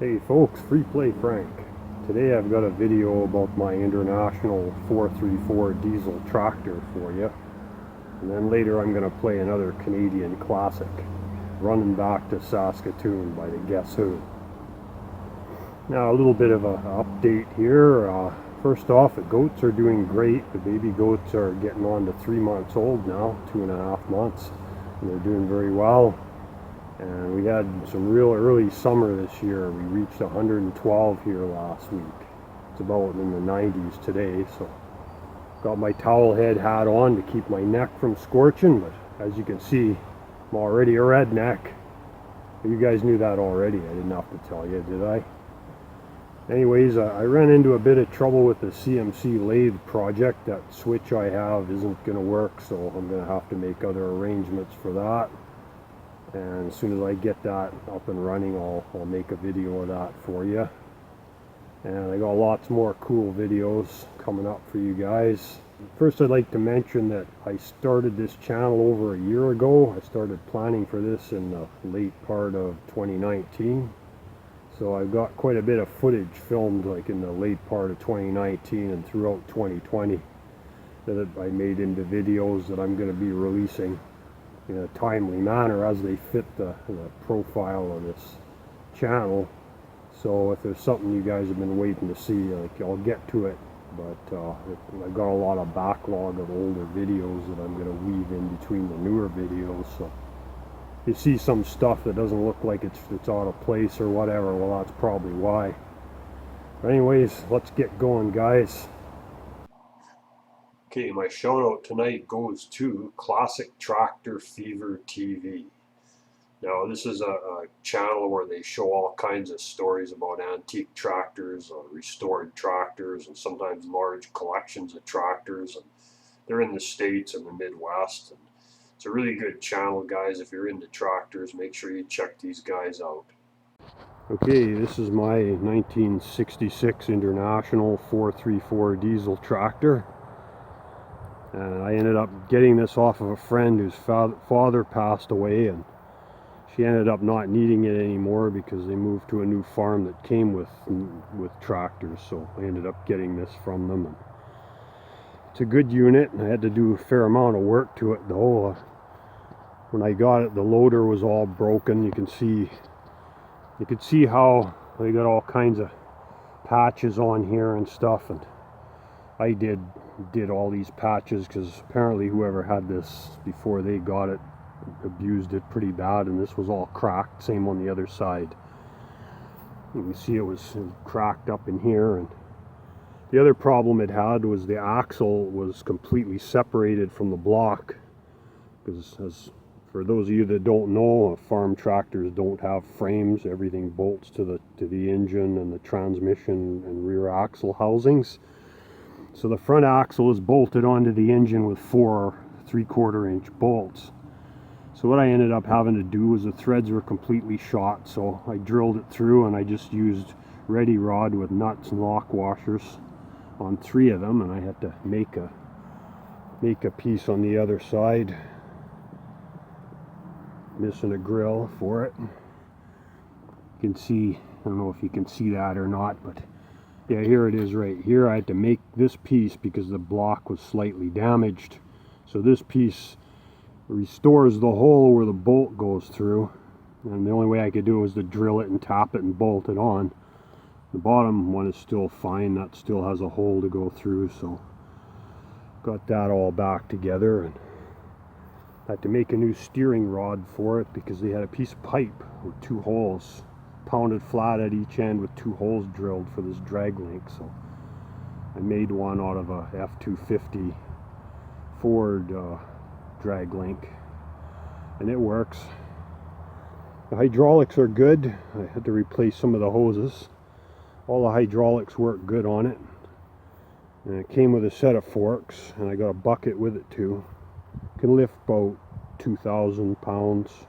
Hey folks, Free Play Frank. Today I've got a video about my international 434 diesel tractor for you. And then later I'm going to play another Canadian classic, Runnin Back to Saskatoon by the Guess Who. Now a little bit of an update here. First off, the goats are doing great. The baby goats are getting on to 3 months old now, 2.5 months. And they're doing very well. And we had some real early summer this year. We reached 112 here last week. It's about in the 90s today, so got my towel head hat on to keep my neck from scorching, but as you can see, I'm already a redneck. You guys knew that already. I didn't have to tell you, did I? Anyways, I ran into a bit of trouble with the CMC lathe project. That switch I have isn't going to work, so I'm going to have to make other arrangements for that. And as soon as I get that up and running, I'll make a video of that for you. And I got lots more cool videos coming up for you guys. First, I'd like to mention that I started this channel over a year ago. I started planning for this in the late part of 2019. So I've got quite a bit of footage filmed like in the late part of 2019 and throughout 2020 that I made into videos that I'm going to be releasing in a timely manner as they fit the profile of this channel. So if there's something you guys have been waiting to see, like, I'll get to it, but I've got a lot of backlog of older videos that I'm going to weave in between the newer videos. So if you see some stuff that doesn't look like it's out of place or whatever, well, that's probably why. But anyways, let's get going, guys. Okay, my shout out tonight goes to Classic Tractor Fever TV. Now, this is a channel where they show all kinds of stories about antique tractors, restored tractors, and sometimes large collections of tractors. And they're in the States and the Midwest. And it's a really good channel, guys. If you're into tractors, make sure you check these guys out. Okay, this is my 1966 International 434 diesel tractor. And I ended up getting this off of a friend whose father passed away, and she ended up not needing it anymore because they moved to a new farm that came with tractors. So I ended up getting this from them. And it's a good unit, and I had to do a fair amount of work to it though. When I got it, the loader was all broken. You can see how they got all kinds of patches on here and stuff, and I did all these patches because apparently whoever had this before they got it abused it pretty bad, and this was all cracked. Same on the other side. You can see it was cracked up in here. And the other problem it had was the axle was completely separated from the block, because as for those of you that don't know, farm tractors don't have frames. Everything bolts to the engine and the transmission and rear axle housings. So the front axle is bolted onto the engine with 4 3/4 inch bolts. So what I ended up having to do was the threads were completely shot, so I drilled it through, and I just used ready rod with nuts and lock washers on 3 of them, and I had to make a piece on the other side. Missing a grill for it. You can see, I don't know if you can see that or not, but yeah, here it is right here. I had to make this piece because the block was slightly damaged. So this piece restores the hole where the bolt goes through. And the only way I could do it was to drill it and tap it and bolt it on. The bottom one is still fine. That still has a hole to go through. So got that all back together. And I had to make a new steering rod for it because they had a piece of pipe with 2 holes. Pounded flat at each end with 2 holes drilled for this drag link. So I made one out of a F-250 Ford drag link, and it works. The hydraulics are good. I had to replace some of the hoses. All the hydraulics work good on it, and it came with a set of forks, and I got a bucket with it too. It can lift about 2,000 pounds.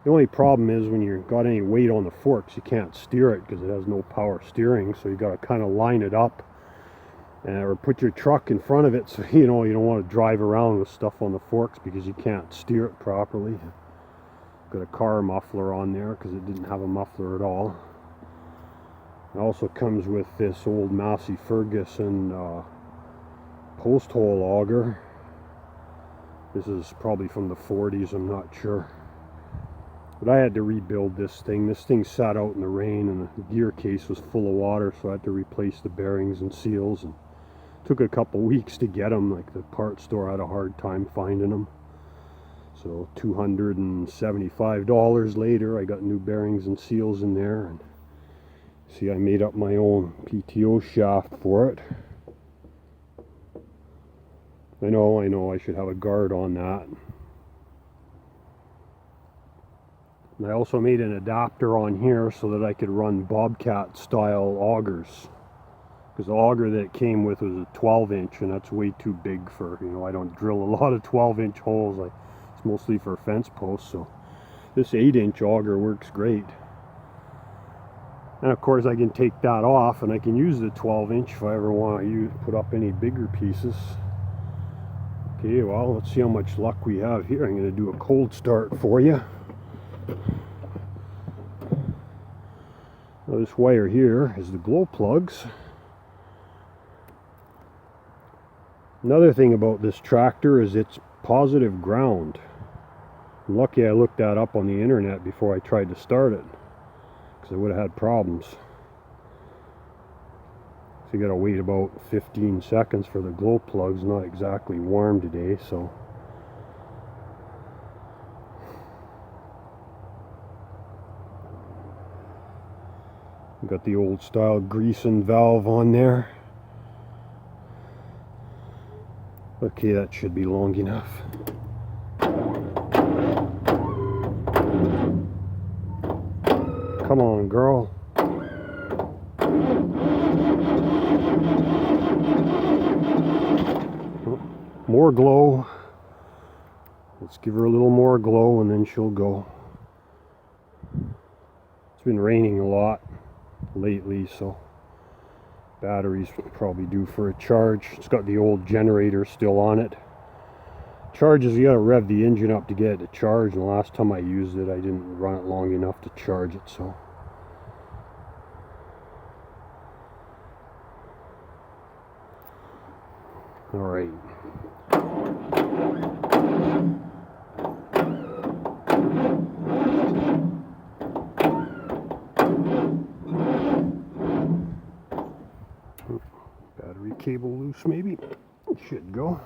The only problem is when you've got any weight on the forks, you can't steer it because it has no power steering. So you got to kind of line it up, or put your truck in front of it, so you don't want to drive around with stuff on the forks because you can't steer it properly. Got a car muffler on there because it didn't have a muffler at all. It also comes with this old Massey Ferguson post hole auger. This is probably from the 40s, I'm not sure. But I had to rebuild this thing. This thing sat out in the rain and the gear case was full of water, so I had to replace the bearings and seals. And it took a couple weeks to get them. Like, the parts store had a hard time finding them. So $275 later, I got new bearings and seals in there. And see, I made up my own PTO shaft for it. I know, I should have a guard on that. And I also made an adapter on here so that I could run Bobcat style augers. Because the auger that it came with was a 12-inch, and that's way too big for, I don't drill a lot of 12-inch holes. It's mostly for fence posts, so this 8-inch auger works great. And of course I can take that off and I can use the 12-inch if I ever want to put up any bigger pieces. Okay, well, let's see how much luck we have here. I'm going to do a cold start for you. Now, this wire here is the glow plugs. Another thing about this tractor is it's positive ground. I'm lucky I looked that up on the internet before I tried to start it, because I would have had problems. So you gotta wait about 15 seconds for the glow plugs. Not exactly warm today, so. Got the old style greasing valve on there. Okay, that should be long enough. Come on, girl. More glow. Let's give her a little more glow and then she'll go. It's been raining a lot lately, so batteries probably due for a charge. It's got the old generator still on it. Charges, you gotta rev the engine up to get it to charge, and the last time I used it I didn't run it long enough to charge it, so. Alright. Battery cable loose, maybe. It should go.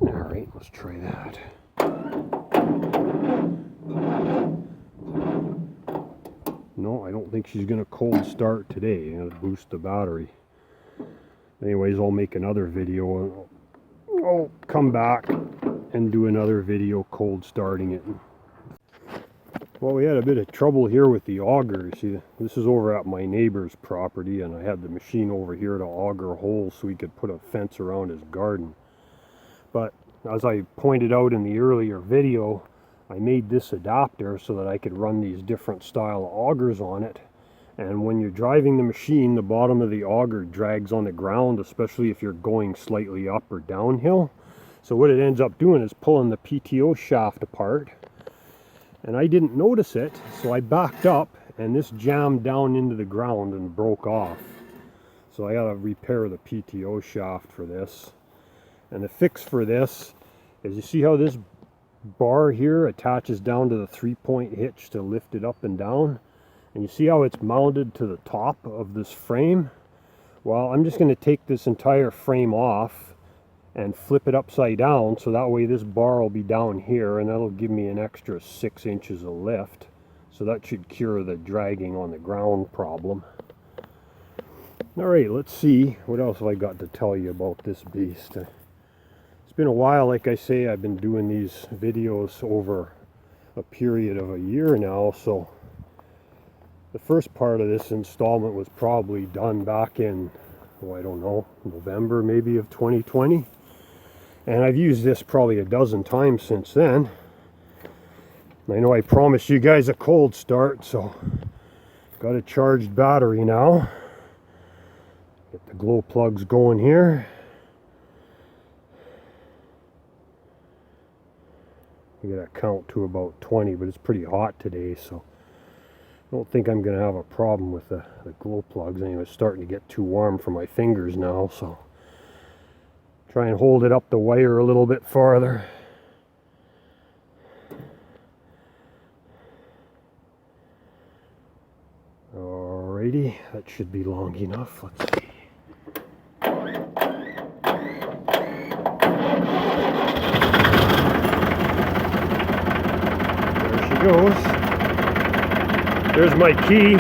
Alright, let's try that. No, I don't think she's gonna cold start today. I'm gonna boost the battery. Anyways, I'll make another video. I'll come back and do another video cold starting it. Well, we had a bit of trouble here with the auger. See, this is over at my neighbor's property, and I had the machine over here to auger holes so he could put a fence around his garden. But as I pointed out in the earlier video, I made this adapter so that I could run these different style augers on it. And when you're driving the machine, the bottom of the auger drags on the ground, especially if you're going slightly up or downhill. So what it ends up doing is pulling the PTO shaft apart. And I didn't notice it, so I backed up and this jammed down into the ground and broke off. So I gotta repair the PTO shaft for this. And the fix for this is, you see how this bar here attaches down to the 3-point hitch to lift it up and down? And you see how it's mounted to the top of this frame? Well, I'm just going to take this entire frame off and flip it upside down, so that way this bar will be down here, and that'll give me an extra 6 inches of lift. So that should cure the dragging on the ground problem. Alright, let's see. What else have I got to tell you about this beast? It's been a while, like I say. I've been doing these videos over a period of a year now, so the first part of this installment was probably done back in, oh, I don't know, November maybe of 2020. And I've used this probably a dozen times since then. I know I promised you guys a cold start, so got a charged battery now. Get the glow plugs going here. You gotta count to about 20, but it's pretty hot today, so don't think I'm going to have a problem with the glow plugs. Anyway, it's starting to get too warm for my fingers now, so try and hold it up the wire a little bit farther. Alrighty, that should be long enough. Let's see. There she goes. There's my key.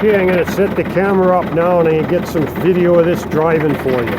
Okay, I'm going to set the camera up now and I'm going to get some video of this driving for you.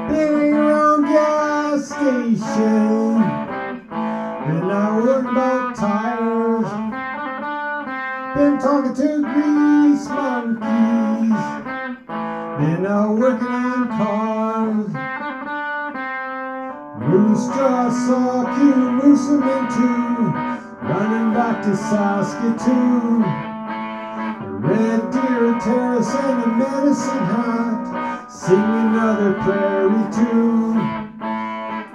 Been around gas station, and I work about tires. Been talking to grease monkeys, been out working on cars. Moose jaw saw cute, moose them into running back to Saskatoon. A red deer terrace and a medicine hat, sing another prairie tune.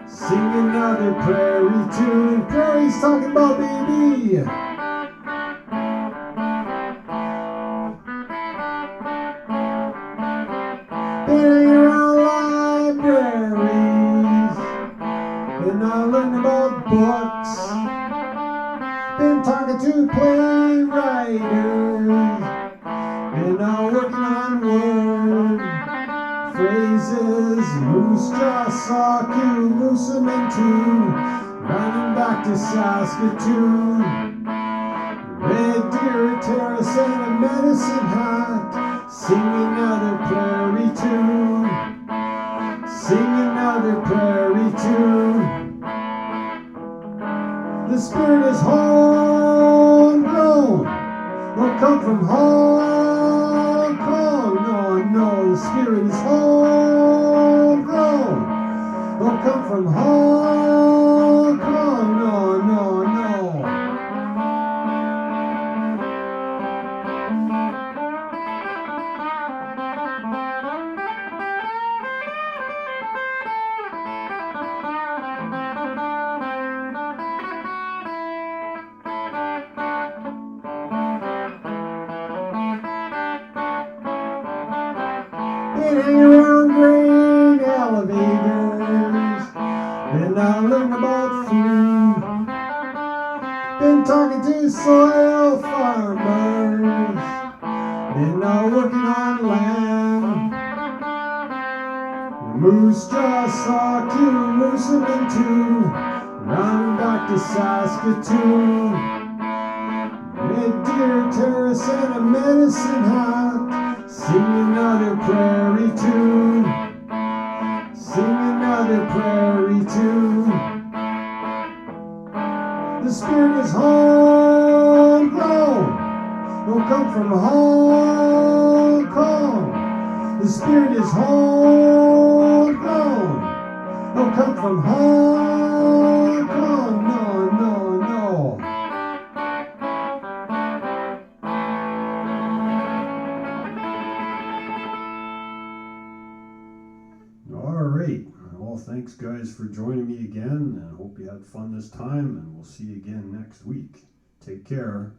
Sing another prairie tune. Prairie's talking about baby. Been around libraries, and I learned about books. Been talking to playwriters, and I'm working on word phrases. Moose jaw saw cue, moose them into running back to Saskatoon. Red deer terrace and a medicine hat, sing another prairie tune. Sing another prairie tune. The spirit is homegrown, don't come from Hong Kong. No, no, the spirit is homegrown, don't come from Hong Kong. No, no, no. Been around grain elevators, and I learned about food. Been talking to soil farmers, and I'm working on land. Moose jaw saw cue, moose them into running back to Saskatoon. Red deer terrace and a medicine hat, sing another prairie tune. Sing another prairie tune. The spirit is homegrown, don't come from Hong Kong. The spirit is homegrown, don't come from Hong Kong. No, no, no. Alright, well, thanks guys for joining me again, and I hope you had fun this time, and we'll see you again next week. Take care.